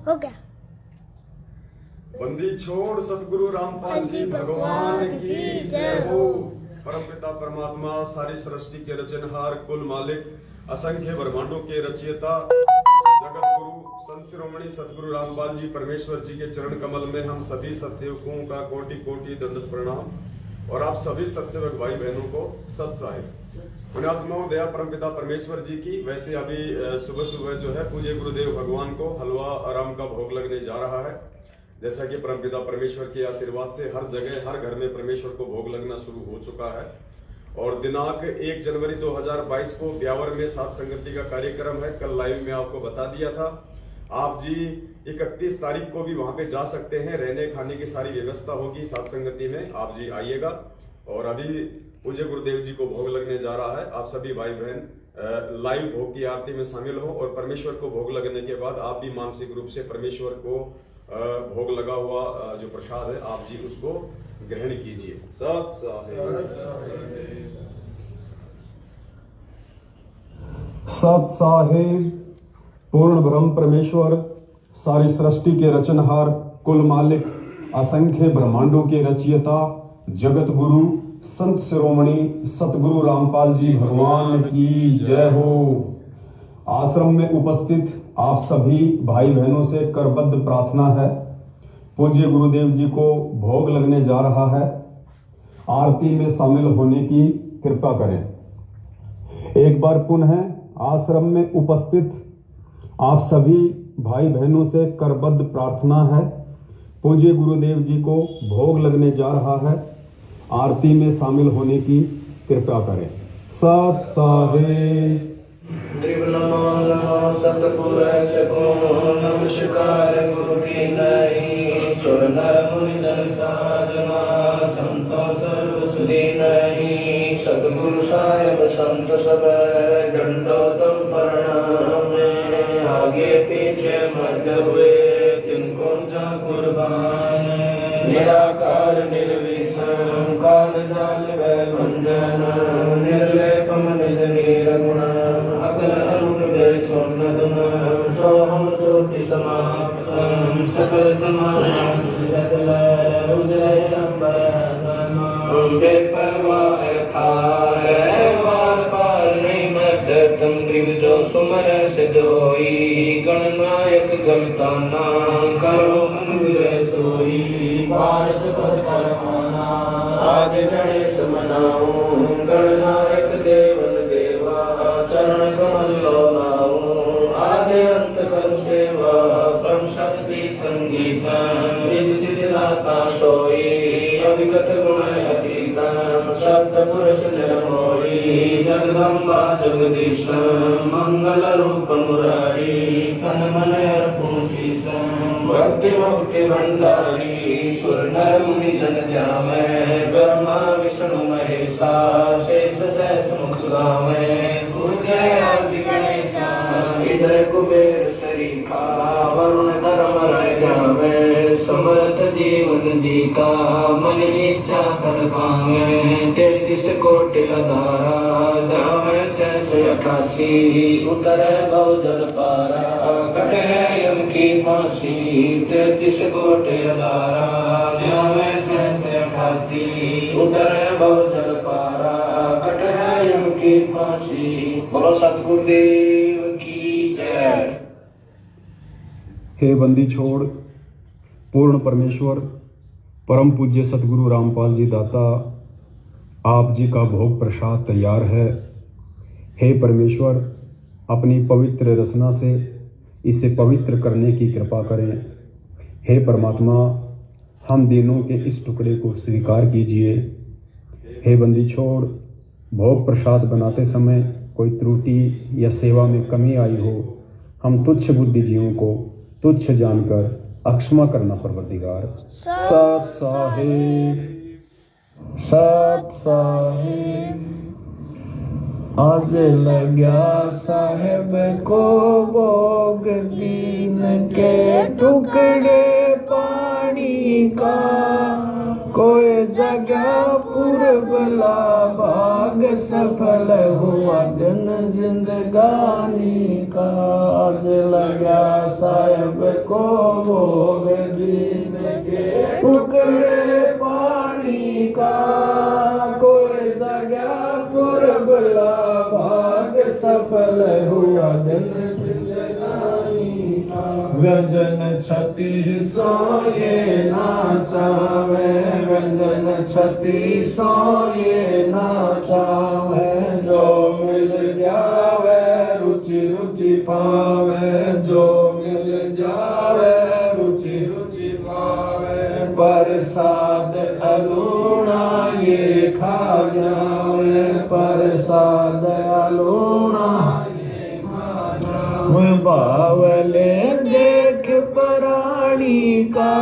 हो गया। बंदी छोड़ सतगुरु रामपाल जी भगवान की जय हो। परमपिता परमात्मा सारी सृष्टि के रचनहार कुल मालिक असंख्य ब्रह्मांडों के रचयिता जगत गुरु संत शिरोमणि सतगुरु रामपाल जी परमेश्वर जी के चरण कमल में हम सभी सत्सेवकों का कोटि कोटि दंडवत प्रणाम और आप सभी सत्सेवक भाई बहनों को सत साहिब पुण्यात्मा दया परमपिता परमेश्वर जी की। वैसे अभी सुबह सुबह जो है पूज्य गुरुदेव भगवान को हलवा आराम का भोग लगने जा रहा है। जैसा कि परमपिता परमेश्वर के आशीर्वाद से हर जगह हर घर में परमेश्वर को भोग लगना शुरू हो चुका है और दिनांक 1 जनवरी 2022 को ब्यावर में सात संगति का कार्यक्रम है। कल लाइव में आपको बता दिया था। आप जी 31 तारीख को भी वहां पे जा सकते हैं। रहने खाने की सारी व्यवस्था होगी सात संगति में, आप जी आइएगा। और अभी पूज्य गुरुदेव जी को भोग लगने जा रहा है। आप सभी भाई बहन लाइव भोग की आरती में शामिल हो और परमेश्वर को भोग लगने के बाद आप भी मानसिक रूप से परमेश्वर को भोग लगा हुआ जो प्रसाद है आप जी उसको ग्रहण कीजिए। सत साहिब पूर्ण ब्रह्म परमेश्वर सारी सृष्टि के रचनहार कुल मालिक असंख्य ब्रह्मांडों के रचयिता जगत गुरु संत शिरोमणि सतगुरु रामपाल जी भगवान की जय हो। आश्रम में उपस्थित आप सभी भाई बहनों से करबद्ध प्रार्थना है, पूज्य गुरुदेव जी को भोग लगने जा रहा है, आरती में शामिल होने की कृपा करें। एक बार पुनः आश्रम में उपस्थित आप सभी भाई बहनों से करबद्ध प्रार्थना है, पूज्य गुरुदेव जी को भोग लगने जा रहा है, आरती में शामिल होने की कृपा करें। सत साहिब नमस्कार गुरु की नहीं सुर नर मुनि जन साधना संतो सर्व सुधी नहीं सतगुरु साहेब संत सब दंडोतम प्रणाम आगे पीछे मध्य हुए तिनको जा कुर्बान निराकार निर्विषम काल जाल वै भंजन निर्लेपम निज नीरगुण अकल अनुप वे स्वर्ण दुन सोहम सोति समाप्तम सकल समानम जगल उजय उनके परवाह था वार पार नहीं मध्य तुम ग्रीव जो सुमर सिद्ध होई गणनायक गमताना करो अनुग्रह सोई पारस पद परमाना आदि गणेश मनाओ गणनायक देवन देवा चरण कमल लोलाओ आदि अंत कर सेवा परम शक्ति संगीता निधिदाता सोई अविगत गुण अतीता शब्द पुरुष निर्मोही जगदम्बा जगदीश मंगल रूप मुरारी तन मन अर्पण शीश भक्ति मुक्ति भंडारी सुर नर मुनि जन जामे ब्रह्मा विष्णु महेशा शेष सहस मुख गावे पूज्य आदि गणेशा इधर कुबेर सरीखा वरुण धर्म राय जावे समर्थ जीवन जी का मन इच्छा कर पावे 33 कोटि अधारा जावे सहस 88 उतर भव जल पारा कटे यम की फांसी 33 कोटि अधारा जावे सहस 88 उतर भव जल पारा कटे यम की फांसी। बोलो सतगुरुदेव की जय। हे बंदी छोड़ पूर्ण परमेश्वर परम पूज्य सतगुरु रामपाल जी दाता आप जी का भोग प्रसाद तैयार है। हे परमेश्वर अपनी पवित्र रचना से इसे पवित्र करने की कृपा करें। हे परमात्मा हम दिनों के इस टुकड़े को स्वीकार कीजिए। हे बंदी छोड़ भोग प्रसाद बनाते समय कोई त्रुटि या सेवा में कमी आई हो, हम तुच्छ बुद्धिजीवों को तुच्छ जानकर अक्षमा करना परवरदिगार। सत साहिब सत साहिब आज लग्या साहेब को भोग दीन के टुकड़े पानी का कोई जगह पूरा पूर्वला भाग सफल हुआ दिन जिंदगानी का। आज लगा साहिब को भोग दीन के टुकड़े पानी का। कोई जगह पूर्वला भाग सफल हुआ दिन जिंदगानी का। व्यंजन छती सोए नाचावे, व्यंजन छती सोए नाचावे। जो मिल जावे रुचि रुचि पावे, जो मिल जावे रुचि रुचि पावे। प्रसाद अलूणा ये खा जावे, प्रसाद अलूणा ये खा जावे। बावले देख प्राणी का,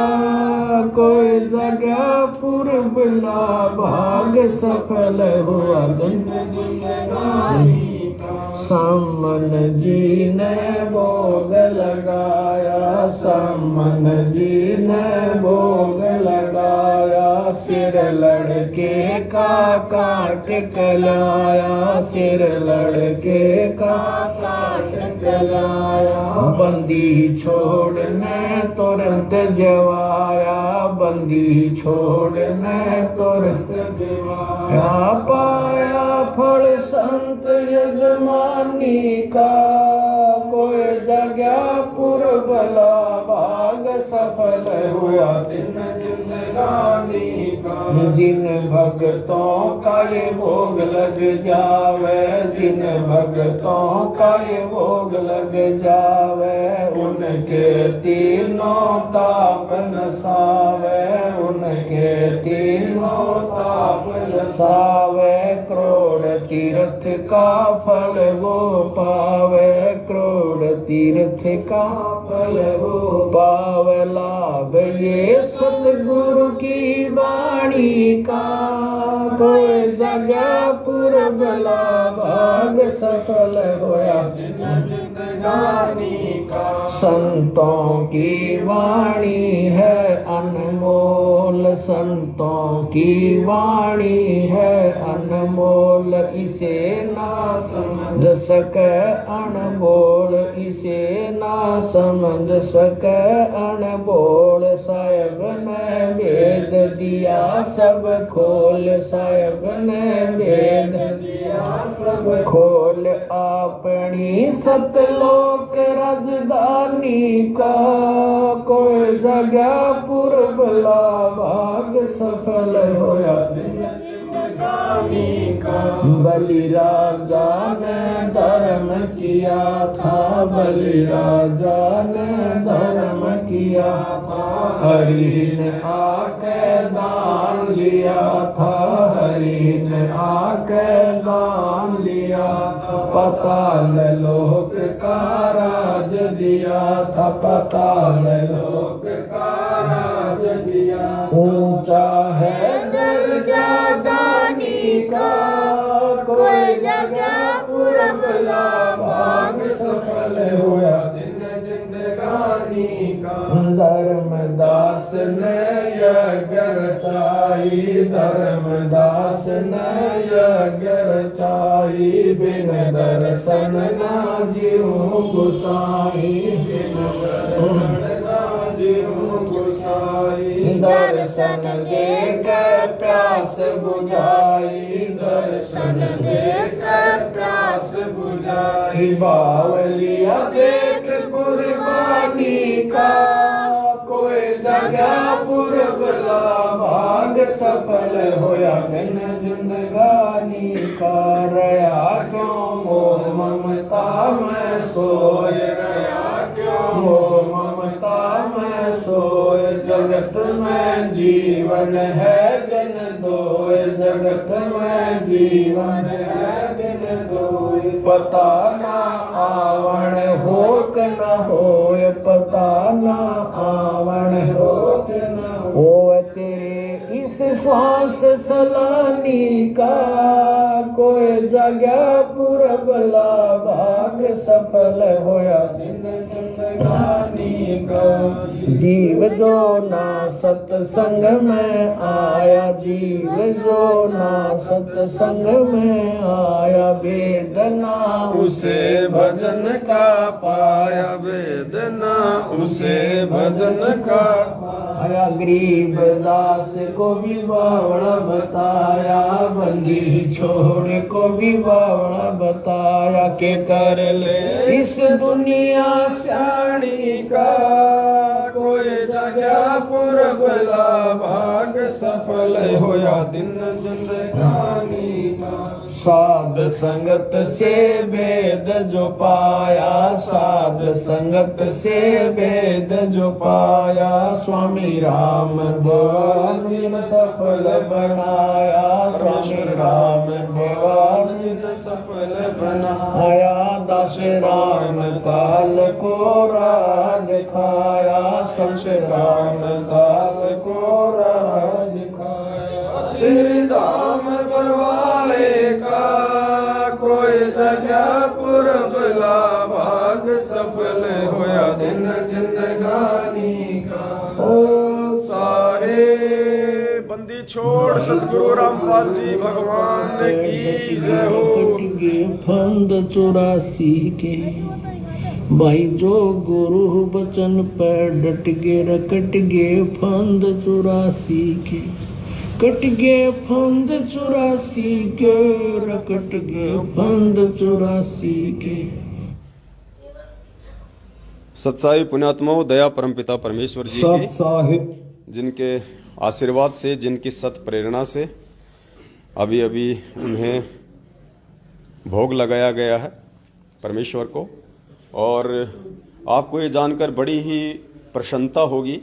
कोई जगह पूर्वला भाग सफल हुआ जिंदगानी का। सामन जी ने भोग लगाया, सामन जी ने भोग लगाया। सिर लड़के का काट कलाया, सिर लड़के का काट कलाया। बंदी छोड़ने तुरंत जवाया, बंदी छोड़ने तुरंत जवाया। पाया फल संत यजमानी का, कोई जगह पूर्वला भाग सफल हुआ दिन जिंदगानी का। जिन भक्तों का ये भोग लग जावे, जिन भक्तों का ये भोग लग जावे। उनके तीनों ताप नसावे, उनके तीनों ताप नसावे। करोड़ तीर्थ का फल वो पावे, करोड़ तीर्थ का फल वो पावे। लाभ ये सतगुरु की वाणी का, कोई जगह पूर्वला भाग सफल होया जिंदगानी का। संतों की वाणी है अनमोल, संतों की वाणी है अनमोल। इसे ना समझ सके अनमोल, इसे ना समझ सके अनमोल। साहिब ने वेद दिया सब खोल, साहिब ने वेद दिया सब खोल। अपनी सतलोक राजधानी का, कोई जगह पूर्वला भाग सफल होया जिंदगानी का। बलि राजा ने धर्म किया था, बलि राजा ने धर्म किया था। हरि ने आके दान लिया था, हरि ने आके दान लिया था। पाताल लोक का राज दिया था, पाताल लोक का राज दिया। ऊंचा है दर्जा दानी का, कोई जगह पूर्वला भाग सफल हुआ दिन जिंदगानी का। धर्मदास ने यज्ञ रचाई, धर्मदास ने यज्ञ रचाई। बिन दर्शन ना जीऊं गुसाई, बिन दर्शन ना जीऊं गुसाई। दर्शन देकर प्यास बुझाई, दर्शन देकर प्यास बुझाई। बावलिया देख कुर्बानी का, कोई जगह पूर्वला भाग सफल होया दिन जिंदगानी का। रया क्यों मोह ममता में सोए, रया क्यों मोह ममता में सोए। जगत में जीवन है दिन दोय, जगत में जीवन है दिन दोय। पता ना आवण हो क न होय, पता ना आवण हो क न होय। तेरे इस श्वास सलानी का, कोई जगह पूरब भला भाग सफल होया दिन जिंदगानी का। जीव जो ना सत्संग में आया, जीव जो ना सत्संग में आया, वेदना उसे भजन का पाया, वेदना उसे भजन का पाया। गरीब दास को भी बावड़ा बताया, बंदी छोड़ को भी बावड़ा बताया, के कर ले इस दुनिया स्याणी का, कोई जगह पुर भला भाग सफल होया दिन जिंदगानी का। साध संगत से भेद जो पाया, साध संगत से भेद जो पाया, स्वामी राम देवान जिन सफल बनाया, स्वामी राम देवान जिन सफल बनाया। दास राम काल को राह दिखाया, संत राम दास को राह दिखाया। श्री धाम परवाले का कोई जगह पुर भला भाग सफल होया दिन जिंदगानी का। ओ सारे बंदी छोड़ सतगुरु रामपाल जी भगवान की जय हो। फंद 84 के भाई जो गुरु बचन पर डट गे, रकट गे फंद 84 के, कट गे फंद 84 के, रकट गे फंद 84 के। सत्साई पुण्यात्माओं, दया परमपिता परमेश्वर जी की, साहिब जिनके आशीर्वाद से, जिनकी सत प्रेरणा से अभी अभी उन्हें भोग लगाया गया है परमेश्वर को। और आपको ये जानकर बड़ी ही प्रसन्नता होगी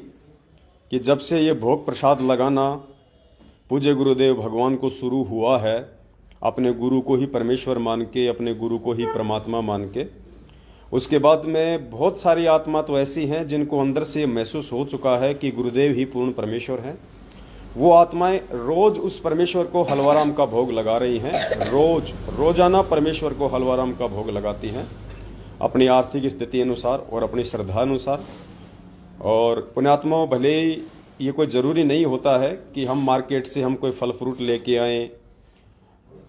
कि जब से ये भोग प्रसाद लगाना पूज्य गुरुदेव भगवान को शुरू हुआ है, अपने गुरु को ही परमेश्वर मान के, अपने गुरु को ही परमात्मा मान के, उसके बाद में बहुत सारी आत्मा तो ऐसी हैं जिनको अंदर से महसूस हो चुका है कि गुरुदेव ही पूर्ण परमेश्वर हैं। वो आत्माएं रोज उस परमेश्वर को हलवाराम का भोग लगा रही हैं, रोजाना परमेश्वर को हलवाराम का भोग लगाती हैं अपनी आर्थिक स्थिति अनुसार और अपनी श्रद्धा अनुसार। और पुण्यात्माओं, भले ही ये कोई ज़रूरी नहीं होता है कि हम मार्केट से हम कोई फल फ्रूट लेके आएँ,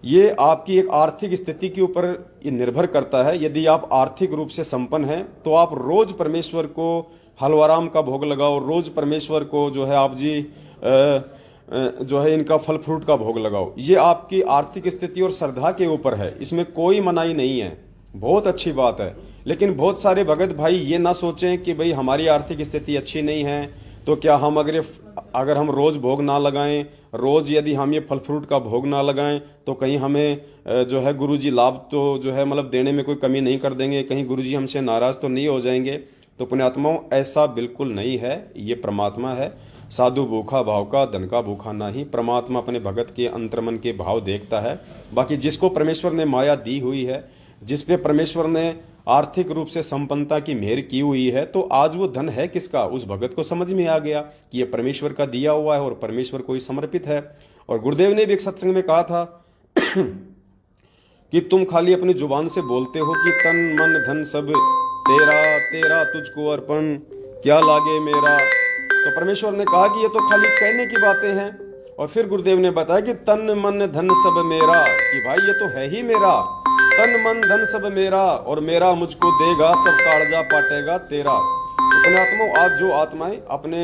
ये आपकी एक आर्थिक स्थिति के ऊपर ये निर्भर करता है। यदि आप आर्थिक रूप से संपन्न हैं तो आप रोज परमेश्वर को हलवाराम का भोग लगाओ, रोज परमेश्वर को जो है आप जी जो है इनका फल फ्रूट का भोग लगाओ। ये आपकी आर्थिक स्थिति और श्रद्धा के ऊपर है, इसमें कोई मनाही नहीं है, बहुत अच्छी बात है। लेकिन बहुत सारे भगत भाई ये ना सोचें कि भाई हमारी आर्थिक स्थिति अच्छी नहीं है तो क्या हम अगर हम रोज भोग ना लगाएं, रोज यदि हम ये फल फ्रूट का भोग ना लगाएं तो कहीं हमें जो है गुरुजी लाभ तो जो है मतलब देने में कोई कमी नहीं कर देंगे, कहीं गुरुजी हमसे नाराज तो नहीं हो जाएंगे। तो पुण्यात्माओं, ऐसा बिल्कुल नहीं है। ये परमात्मा है, साधु भूखा भाव का, धन का भूखा नहीं। परमात्मा अपने भगत के अंतर्मन के भाव देखता है। बाकी जिसको परमेश्वर ने माया दी हुई है, जिसपे परमेश्वर ने आर्थिक रूप से संपन्नता की मेहर की हुई है, तो आज वो धन है किसका, उस भगत को समझ में आ गया कि ये परमेश्वर का दिया हुआ है और परमेश्वर को ही समर्पित है। और गुरुदेव ने भी एक सत्संग में कहा था कि तुम खाली अपनी जुबान से बोलते हो कि तन मन धन सब तेरा, तेरा तुझको अर्पण, क्या लागे मेरा। तो परमेश्वर ने कहा कि ये तो खाली कहने की बातें हैं। और फिर गुरुदेव ने बताया कि तन मन धन सब मेरा, कि भाई ये तो है ही मेरा, तन मन धन सब मेरा, और मेरा मुझको देगा तब कालजा पाटेगा तेरा। तो पुण्यात्माओं, आज जो आत्माएं अपने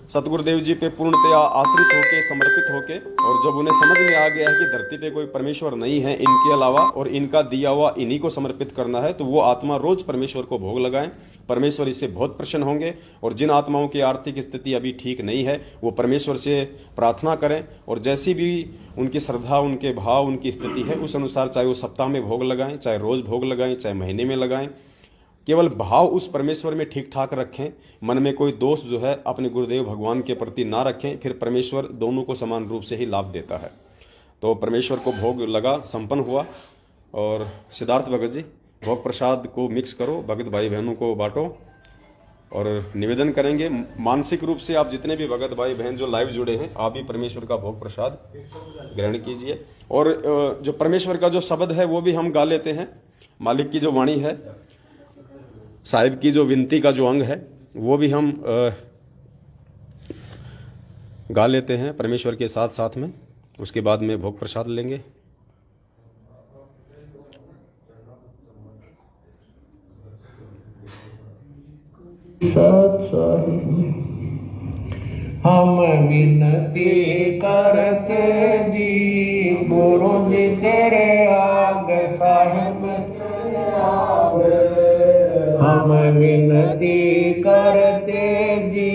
सतगुरुदेव जी पे पूर्णतया आश्रित होके, समर्पित होके, और जब उन्हें समझ में आ गया है कि धरती पे कोई परमेश्वर नहीं है इनके अलावा और इनका दिया हुआ इन्हीं को समर्पित करना है, तो वो आत्मा रोज परमेश्वर को भोग लगाएं। परमेश्वर इससे बहुत प्रसन्न होंगे। और जिन आत्माओं की आर्थिक स्थिति अभी ठीक नहीं है, वो परमेश्वर से प्रार्थना करें और जैसी भी उनकी श्रद्धा, उनके भाव, उनकी स्थिति है, उस अनुसार चाहे वो सप्ताह में भोग लगाएं, चाहे रोज भोग लगाएं, चाहे महीने में लगाएं। केवल भाव उस परमेश्वर में ठीक ठाक रखें, मन में कोई दोष जो है अपने गुरुदेव भगवान के प्रति ना रखें, फिर परमेश्वर दोनों को समान रूप से ही लाभ देता है। तो परमेश्वर को भोग लगा, संपन्न हुआ। और सिद्धार्थ भगत जी, भोग प्रसाद को मिक्स करो, भगत भाई बहनों को बांटो और निवेदन करेंगे मानसिक रूप से आप जितने भी भगत भाई बहन जो लाइव जुड़े हैं, आप भी परमेश्वर का भोग प्रसाद ग्रहण कीजिए। और जो परमेश्वर का जो शब्द है वो भी हम गा लेते हैं। मालिक की जो वाणी है, साहिब की जो विनती का जो अंग है, वो भी हम गा लेते हैं परमेश्वर के साथ साथ में। उसके बाद में भोग प्रसाद लेंगे। हम विनती करते जी गुरु जी तेरे आगे साहिब तेरे आगे। हम विनती करते जी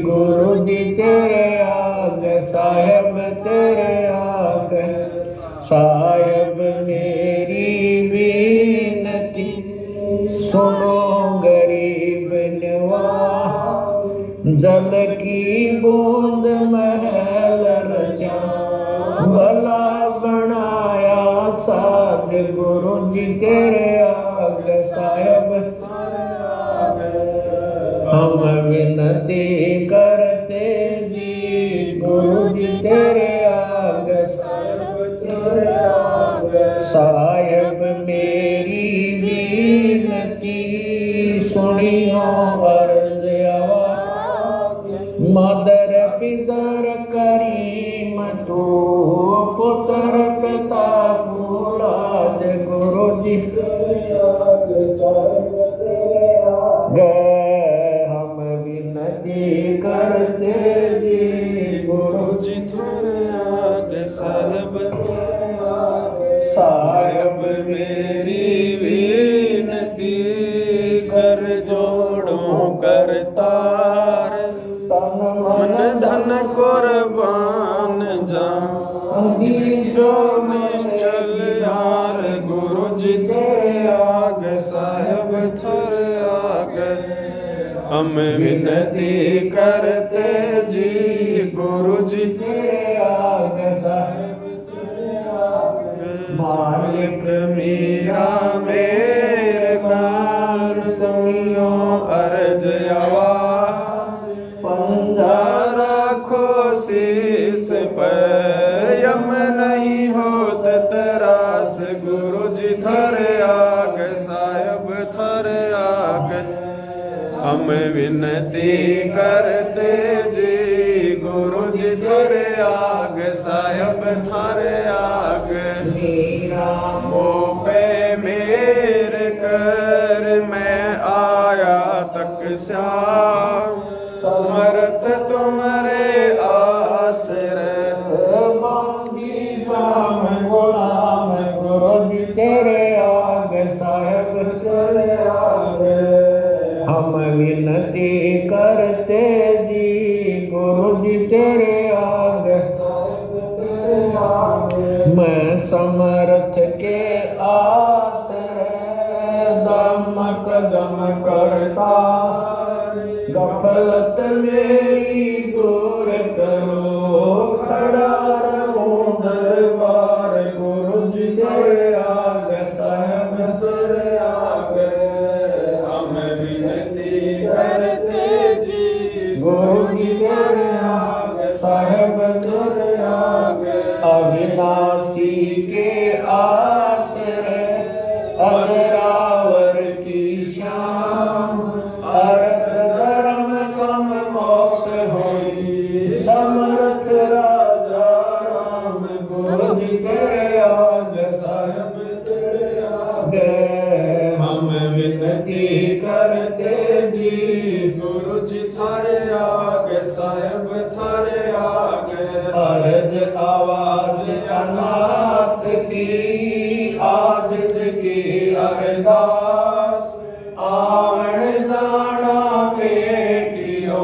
गुरु जी तेरे आगे साहिब तेरे आगे। साहिब मेरी विनती सुनो गरीब निवास। जल की बूंद महल रचा भला बनाया साज गुरु जी तेरे आगे साहिब तेरे आगे। हम विनती करते जी गुरु जी तेरे आगे साहिब तेरे आगे। साहिब मेरी विनती सुनियो अर्ज आवाज। मदर पितर करीम तू पुत्र पिता फूलाज गुरु जी तेरे आगे साहिब तेरे आगे। हम विनती करते जी गुरु जी तेरे आगे साहिब तेरे आगे। साहिब मेरी विनती कर जोड़ों करतार। मन धन कुर्बान जान जो निश्चल यार गुरु जी तेरे आगे साहिब तेरे आगे। हम विनती करते जी गुरु जी तेरे आगे साहिब तेरे आगे। मालिक मेरा मेरे कान तुमियो अर्ज आवाज। पंजा रखो शीस पे यम नहीं होत तरास गुरु जी थरे आगे साहिब थरे आगे। हम विनती करते जी गुरु जी थरे आगे साहिब थरे आगे। मेरा मोह पे मेरे कर मैं आया तक श्याम। समर्थ तुम्हारे आसरे मांगी जाम गुलाम गुरु जी तेरे आगे साहिब तेरे आगे। हम विनती करते जी गुरु जी तेरे आगे साहिब तेरे आगे। मैं समर्थ के आसरे दमक दम करता। गफलत मेरी दूर करो खड़ा रहूं दरबार गुरु जी तेरे आगे साहिब तेरे आगे। हम विनती करते जी गुरु जी तेरे आगे साहिब तेरे आगे। अविनाशी के आसरे अजरावर की शाम। अर्थ धर्म कम मोक्ष होई समर्थ राजा राम गुरु जी तेरे आगे साहिब तेरे आगे। हम विनती करते जी गुरु जी थारे आगे साहिब थारे आगे। अर्ज आवाज अनाथ की आज की अरदास। आण जाना बेटियो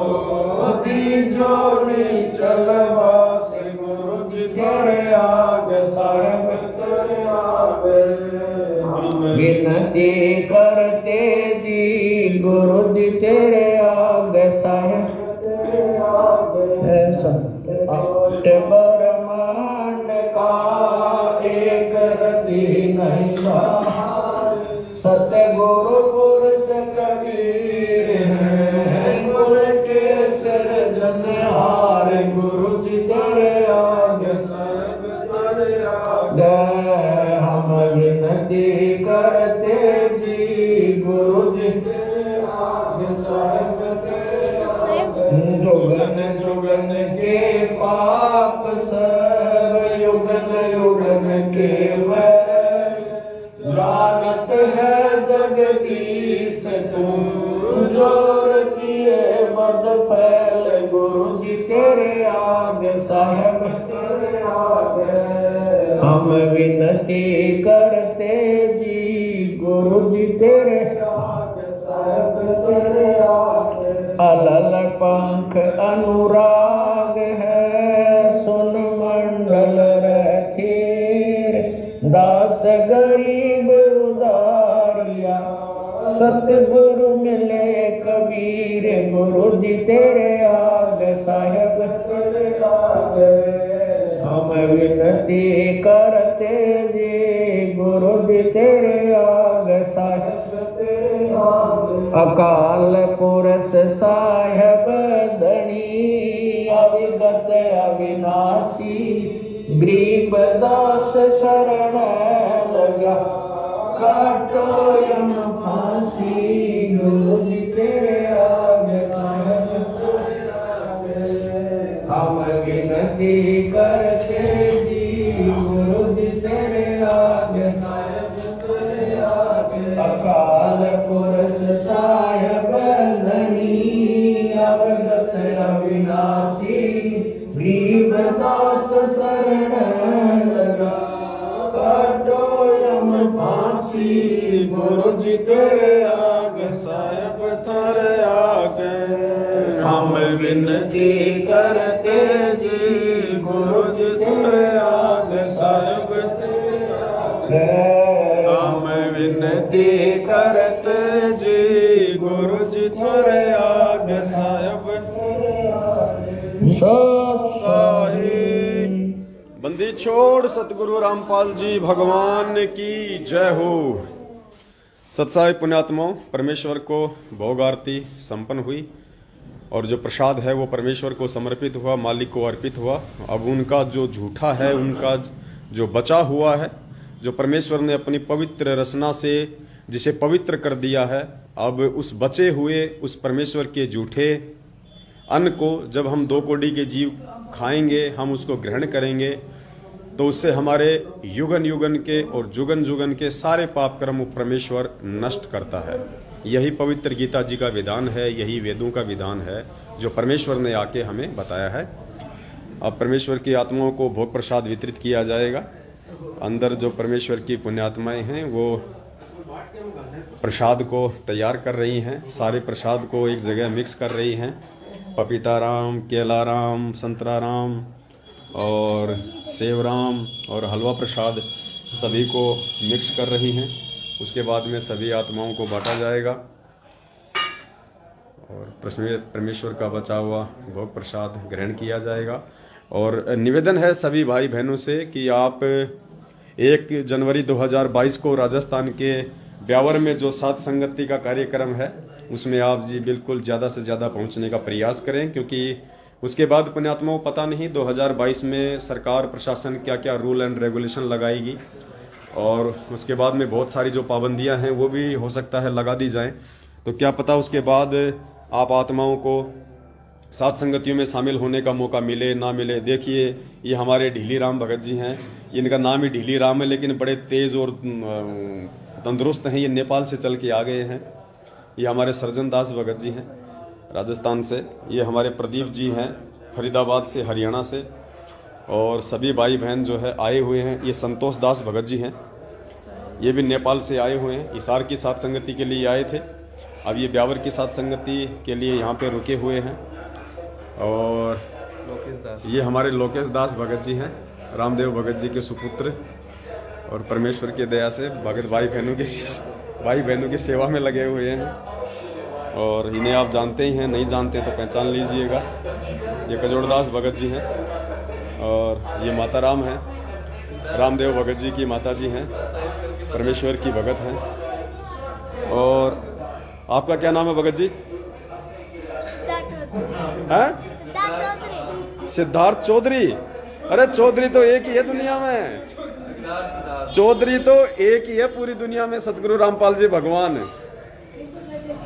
दीजो निश्चल वास गुरु जी तेरे आगे साहिब तेरे आगे। हम विनती करते जी गुरु जी तेरे आगे साहिब तेरे आगे। ब्रह्मांड का एक रति नहीं सत्य गुरु पुरुष कबीर है। फैल गुरु जी तेरे आगे साहेब तेरे आगे हम विनती करते जी गुरु जी तेरे आगे साहेब तेरे आगे अलल पंख अनुराग है सुन मंडल रखीर दास गरीब उदारिया सतगुरु मिले कबीर गुरु जी तेरे आगे साहेब तेरे आगे हम विनती करते जी गुरु जी तेरे आगे साहेब तेरे आगे अकाल पुरष साहेब धनी अविगत अविनाशी गरीब दास शरण लगा काटो यम फांसी गुरु जी तेरे आगे साहेब तेरे आगे हम विनती करते जी गुरु जी तेरे आगे साहेब तेरे आगे अकाल पुरष साहेब धनी अवगत अविनाशी गरीब दास शरण लगा काटो यम फांसी गुरु जी तेरे आगे साहेब तेरे आगे हम विनती करते जी गुरु जी तेरे आगे साहेब तेरे आगे हम विनती करते जी गुरु जी तेरे आगे साहेब तेरे आगे सत साहिब बंदी छोड़ सतगुरु रामपाल जी भगवान की जय हो। सत्साई पुण्यात्माओं, परमेश्वर को भोग आरती संपन्न हुई और जो प्रसाद है वो परमेश्वर को समर्पित हुआ, मालिक को अर्पित हुआ। अब उनका जो झूठा है, उनका जो बचा हुआ है, जो परमेश्वर ने अपनी पवित्र रचना से जिसे पवित्र कर दिया है, अब उस बचे हुए उस परमेश्वर के झूठे अन्न को जब हम दो कोड़ी के जीव खाएंगे, हम उसको ग्रहण करेंगे, तो उससे हमारे युगन युगन के और जुगन जुगन के सारे पाप कर्म परमेश्वर नष्ट करता है। यही पवित्र गीता जी का विधान है, यही वेदों का विधान है जो परमेश्वर ने आके हमें बताया है। अब परमेश्वर की आत्माओं को भोग प्रसाद वितरित किया जाएगा। अंदर जो परमेश्वर की पुण्यात्माएं हैं वो प्रसाद को तैयार कर रही हैं, सारे प्रसाद को एक जगह मिक्स कर रही हैं। पपीता राम, केला राम, संतरा राम और सेव राम और हलवा प्रसाद सभी को मिक्स कर रही हैं। उसके बाद में सभी आत्माओं को बांटा जाएगा और परमेश्वर का बचा हुआ भोग प्रसाद ग्रहण किया जाएगा। और निवेदन है सभी भाई बहनों से कि आप 1 जनवरी 2022 को राजस्थान के ब्यावर में जो सात संगति का कार्यक्रम है उसमें आप जी बिल्कुल ज़्यादा से ज़्यादा पहुंचने का प्रयास करें, क्योंकि उसके बाद पुण्यात्माओं पता नहीं 2022 में सरकार प्रशासन क्या क्या रूल एंड रेगुलेशन लगाएगी और उसके बाद में बहुत सारी जो पाबंदियां हैं वो भी हो सकता है लगा दी जाएं। तो क्या पता उसके बाद आप आत्माओं को सात संगतियों में शामिल होने का मौका मिले ना मिले। देखिए ये हमारे ढीली राम भगत जी हैं, इनका नाम ही ढीली राम है, लेकिन बड़े तेज और तंदुरुस्त हैं। ये नेपाल से चल के आ गए हैं। ये हमारे सर्जन दास भगत जी हैं राजस्थान से। ये हमारे प्रदीप जी हैं फरीदाबाद से, हरियाणा से। और सभी भाई बहन जो है आए हुए हैं। ये संतोष दास भगत जी हैं, ये भी नेपाल से आए हुए हैं। हिसार की सात संगति के लिए आए थे, अब ये ब्यावर की सात संगति के लिए यहाँ पे रुके हुए हैं। और ये हमारे लोकेश दास भगत जी हैं, रामदेव भगत जी के सुपुत्र, और परमेश्वर की दया से भगत भाई बहनों की सेवा में लगे हुए हैं। और इन्हें आप जानते ही हैं, नहीं जानते हैं तो पहचान लीजिएगा। ये कजोड़दास भगत जी हैं और ये माता राम हैं, रामदेव भगत जी की माता जी हैं, परमेश्वर की भगत हैं। और आपका क्या नाम है भगत जी? सिद्धार्थ चौधरी। अरे चौधरी तो एक ही है दुनिया में, चौधरी तो एक ही है पूरी दुनिया में, सतगुरु रामपाल जी भगवान।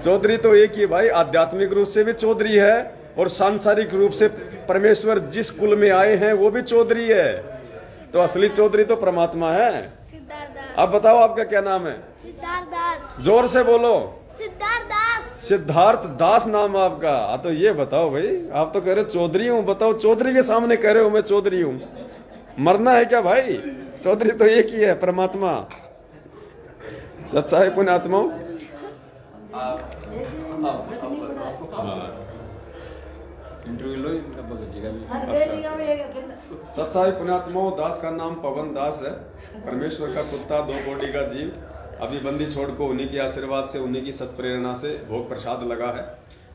चौधरी तो एक ही भाई, आध्यात्मिक रूप से भी चौधरी है और सांसारिक रूप से परमेश्वर जिस कुल में आए हैं वो भी चौधरी है। तो असली चौधरी तो परमात्मा है। अब बताओ आपका क्या नाम है? सिद्धार्थ दास। जोर से बोलो। सिद्धार्थ दास। सिद्धार्थ दास नाम आपका। तो ये बताओ भाई, आप तो कह रहे हो चौधरी हूं, बताओ चौधरी के सामने कह रहे हो मैं चौधरी हूं, मरना है क्या भाई? चौधरी तो एक ही है, परमात्मा। सच्चा है पुण्यात्मा। सच्चा है पुण्यात्मा। दास का नाम पवन दास है, परमेश्वर का कुत्ता, 2 बॉडी का जीव। अभी बंदी छोड़ को उन्हीं के आशीर्वाद से, उन्हीं की सत्प्रेरणा से भोग प्रसाद लगा है।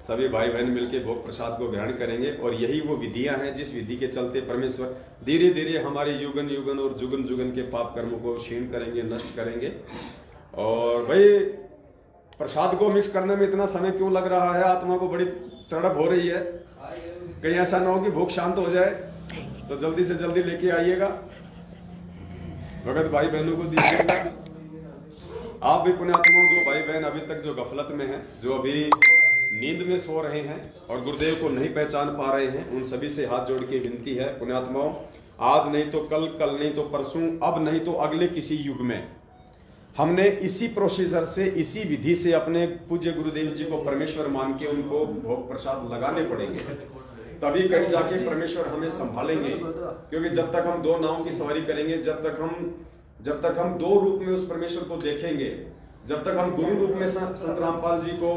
सभी भाई बहन मिलकर भोग प्रसाद को ग्रहण करेंगे। और यही वो विधियां हैं जिस विधि के चलते परमेश्वर धीरे धीरे हमारे युगन युगन और जुगन जुगन के पाप कर्मों को क्षीण करेंगे, नष्ट करेंगे। और भाई प्रसाद को मिक्स करने में इतना समय क्यों लग रहा है? आत्मा को बड़ी तड़प हो रही है, कहीं ऐसा ना हो कि भूख शांत हो जाए। तो जल्दी से जल्दी लेके आइएगा, भगत भाई बहनों को दीजिएगा। आप भी पुण्यात्माओं, जो भाई बहन अभी तक जो गफलत में हैं, जो अभी नींद में सो रहे हैं और गुरुदेव को नहीं पहचान पा रहे हैं, उन सभी से हाथ जोड़ के विनती है पुण्यात्माओं, आज नहीं तो कल, कल नहीं तो परसों, अब नहीं तो अगले किसी युग में हमने इसी प्रोसीजर से, इसी विधि से अपने पूज्य गुरुदेव जी को परमेश्वर मान के उनको भोग प्रसाद लगाने पड़ेंगे। तभी कहीं जाके परमेश्वर हमें संभालेंगे। क्योंकि जब तक हम 2 नावों की सवारी करेंगे, जब तक हम 2 रूप में उस परमेश्वर को देखेंगे, जब तक हम गुरु रूप में संत रामपाल जी को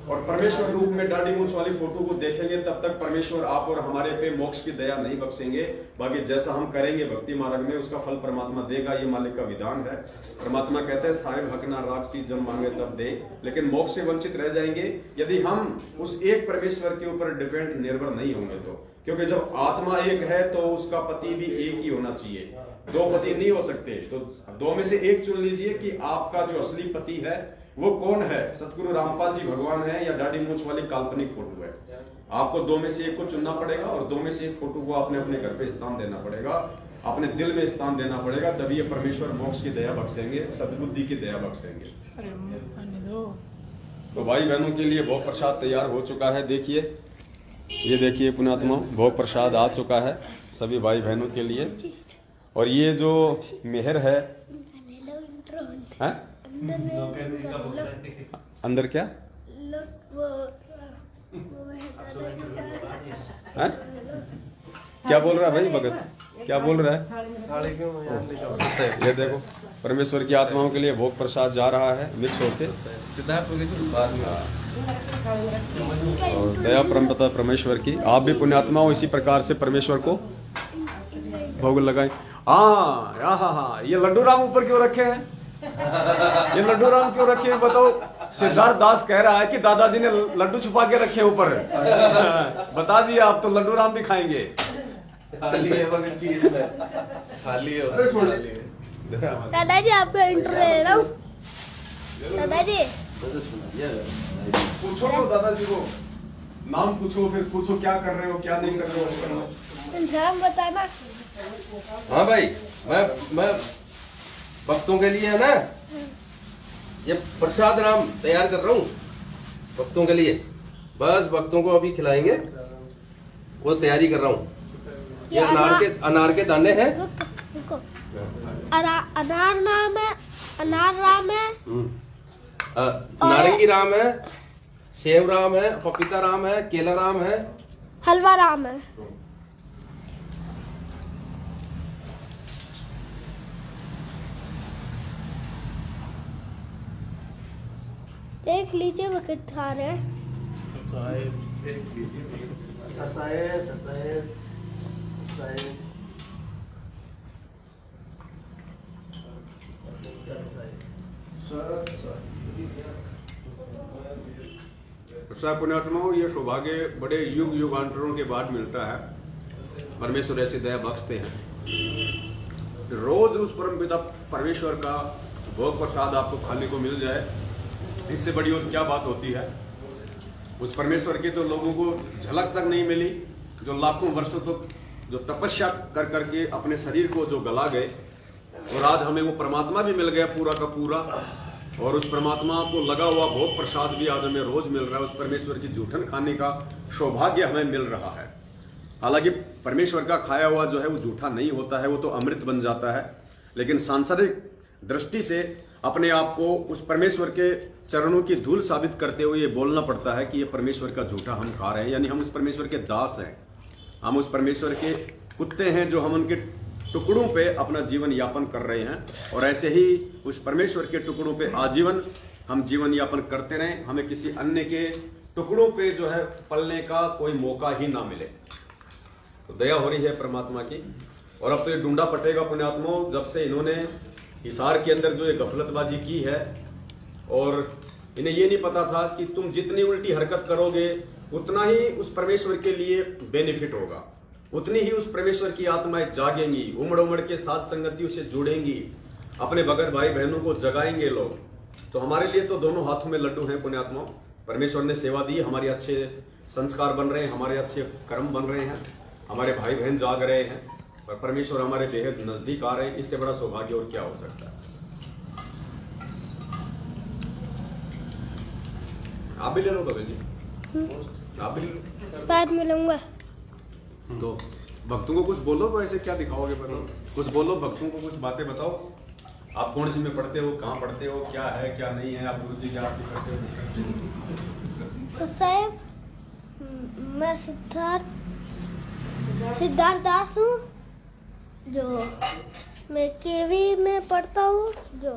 और परमेश्वर रूप में दाढ़ी मूंछ वाली फोटो को देखेंगे, तब तक परमेश्वर आप और हमारे पे मोक्ष की दया नहीं बख्शेंगे। बाकी जैसा हम करेंगे भक्ति मार्ग में, उसका फल परमात्मा देगा, ये मालिक का विधान है। परमात्मा कहते हैं साहिब हक ना राक्षसी, जब मांगे तब दे। लेकिन मोक्ष से वंचित रह जाएंगे यदि हम उस एक परमेश्वर के ऊपर डिपेंड, निर्भर नहीं होंगे तो। क्योंकि जब आत्मा एक है तो उसका पति भी एक ही होना चाहिए, 2 पति नहीं हो सकते। तो 2 में से एक चुन लीजिए कि आपका जो असली पति है वो कौन है, सतगुरु रामपाल जी भगवान है या दाढ़ी मूंछ वाली काल्पनिक फोटो है। आपको 2 में से एक को चुनना पड़ेगा और 2 में से एक फोटो को आपने अपने घर पे स्थान देना पड़ेगा, अपने दिल में स्थान देना पड़ेगा। तभी ये परमेश्वर मोक्ष की दया बख्शेंगे, सद्बुद्धि की दया बख्शेंगे। तो भाई बहनों के लिए भोग प्रसाद तैयार हो चुका है। देखिए, ये देखिए पुण्यात्मा, भोग प्रसाद आ चुका है सभी भाई बहनों के लिए। और ये जो मेहर है, अंदर क्या है? क्या बोल रहा है भाई भगत, क्या बोल रहा है? ये देखो, परमेश्वर की आत्माओं के लिए भोग प्रसाद जा रहा है मिक्स होके। और दया परमपिता परमेश्वर की, आप भी पुण्यात्माओं इसी प्रकार से परमेश्वर को भोग लगाएं। हाँ, ये लड्डू राम ऊपर क्यों रखे हैं? ये लड्डू राम क्यों रखे हैं बताओ? सिद्धार्थ दास कह रहा है कि दादाजी ने लड्डू छुपा के रखे ऊपर। बता दिया, आप तो लड्डू राम भी खाएंगे। खाली है चीज में, खाली है। दादाजी आपका इंटर ले रहा हूँ। दादाजी पूछो तो दादाजी को नाम पूछो, फिर पूछो क्या कर रहे हो, क्या नहीं कर रहे हो, नाम बताना। हाँ भाई, मैं भक्तों के लिए है ना, ये प्रसाद राम तैयार कर रहा हूँ भक्तों के लिए। बस भक्तों को अभी खिलाएंगे, वो तैयारी कर रहा हूँ। ये अनार के दाने हैं। रुको, अनार नाम है, अनार राम है, नारंगी राम है, सेब राम है, पपीता राम है, केला राम है, हलवा राम है। देख लीजिए वो कितना खा रहे हैं। पुण्यात्माओं, ये सौभाग्य बड़े युग युगांतरों के बाद मिलता है। परमेश्वर ऐसी दया बख्शते हैं। रोज उस परमपिता परमेश्वर का भोग प्रसाद आपको खाने को मिल जाए, इससे बड़ी और क्या बात होती है। उस परमेश्वर की तो लोगों को झलक तक नहीं मिली, जो लाखों वर्षों तक जो तपस्या कर करके अपने शरीर को जो गला गए, और आज हमें वो परमात्मा भी मिल गया पूरा का पूरा। और उस परमात्मा को लगा हुआ भोग प्रसाद भी आज हमें रोज मिल रहा है। उस परमेश्वर की जूठन खाने का सौभाग्य हमें मिल रहा है। हालांकि परमेश्वर का खाया हुआ जो है वो जूठा नहीं होता है, वो तो अमृत बन जाता है। लेकिन सांसारिक दृष्टि से अपने आप को उस परमेश्वर के चरणों की धूल साबित करते हुए ये बोलना पड़ता है कि ये परमेश्वर का झूठा हम खा रहे हैं, यानी हम उस परमेश्वर के दास हैं, हम उस परमेश्वर के कुत्ते हैं जो हम उनके टुकड़ों पे अपना जीवन यापन कर रहे हैं। और ऐसे ही उस परमेश्वर के टुकड़ों पे आजीवन हम जीवन यापन करते रहें, हमें किसी अन्य के टुकड़ों पे जो है पलने का कोई मौका ही ना मिले। तो दया हो रही है परमात्मा की। और अब तो ये ढूंढा पटेगा पुण्यात्माओं, जब से इन्होंने हिसार के अंदर जो ये गफलतबाजी की है, और इन्हें ये नहीं पता था कि तुम जितनी उल्टी हरकत करोगे उतना ही उस परमेश्वर के लिए बेनिफिट होगा, उतनी ही उस परमेश्वर की आत्माएं जागेंगी, उमड़ उमड़ के साथ संगतियों से जुड़ेंगी, अपने बगैर भाई बहनों को जगाएंगे लोग। तो हमारे लिए तो दोनों हाथों में लड्डू हैं पुण्यात्माओं। परमेश्वर ने सेवा दी, हमारे अच्छे संस्कार बन रहे हैं, हमारे अच्छे कर्म बन रहे हैं, हमारे भाई बहन जाग रहे हैं और परमेश्वर हमारे बेहद नजदीक आ रहे हैं। इससे बड़ा सौभाग्य और क्या हो सकता है। आप भी ले लो कभी जी, आप भी ले लो। बाद में लूंगा। तो भक्तों को कुछ बोलो, तो ऐसे क्या दिखाओगे? कुछ बोलो भक्तों को, कुछ बातें बताओ। आप कौन सी में पढ़ते हो, कहाँ पढ़ते हो, क्या है क्या नहीं है, आप गुरुजी क्या आपकी करते हो? साहब, मैं सिद्धार्थ दास हूँ, जो मैं केवी में पढ़ता हूँ, जो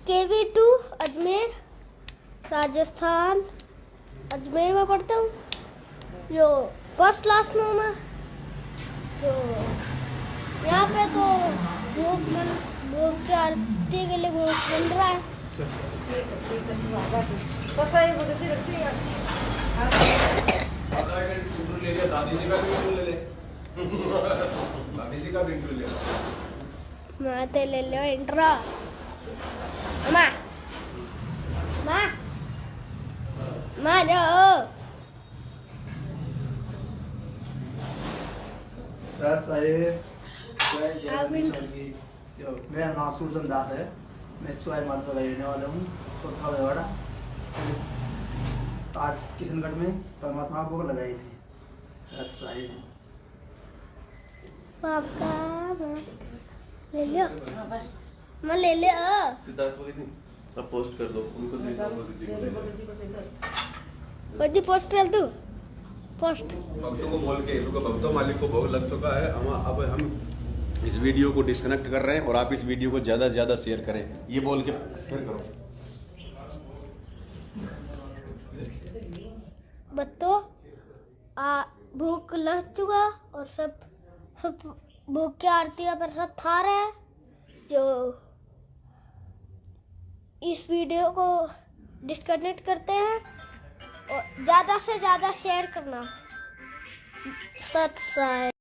केवी 2 अजमेर राजस्थान अजमेर में पढ़ता हूँ, जो फर्स्ट क्लास में हूँ मैं। जो यहाँ पे तो भोग की आरती के लिए बहुत बन रहा है। दादी जी का भी इंटरव्यू ले ले। दादी जी का भी इंटरव्यू ले ले। मैं तो ले लो इंट्रो। माँ माँ माँ जाओ। सर साहेब, मेरा नाम सूरजन दास है। मैं स्वाय मात्र का रहने वाला हूँ, चौथा बेवाड़ा। आज किशनगढ़ में परमात्मा भोग लगाई थी। सर साहेब पापा ले लो, मैं ले लो। सिद्धार्थ को अब पोस्ट कर दो, उनको दे दो। बड़ी पोस्ट कर दूँ? पोस्ट भक्तों को बोल के, क्योंकि भक्तों मालिक को भोग लग चुका है। अब हम इस वीडियो को डिस्कनेक्ट कर रहे हैं और आप इस वीडियो को ज्यादा से ज्यादा शेयर करें, ये बोल के फिर करो। बत्तो भूख लग चुका और सब भूख की आरती पर सब था रहे। जो इस वीडियो को डिस्कनेक्ट करते हैं और ज़्यादा से ज़्यादा शेयर करना। सच है।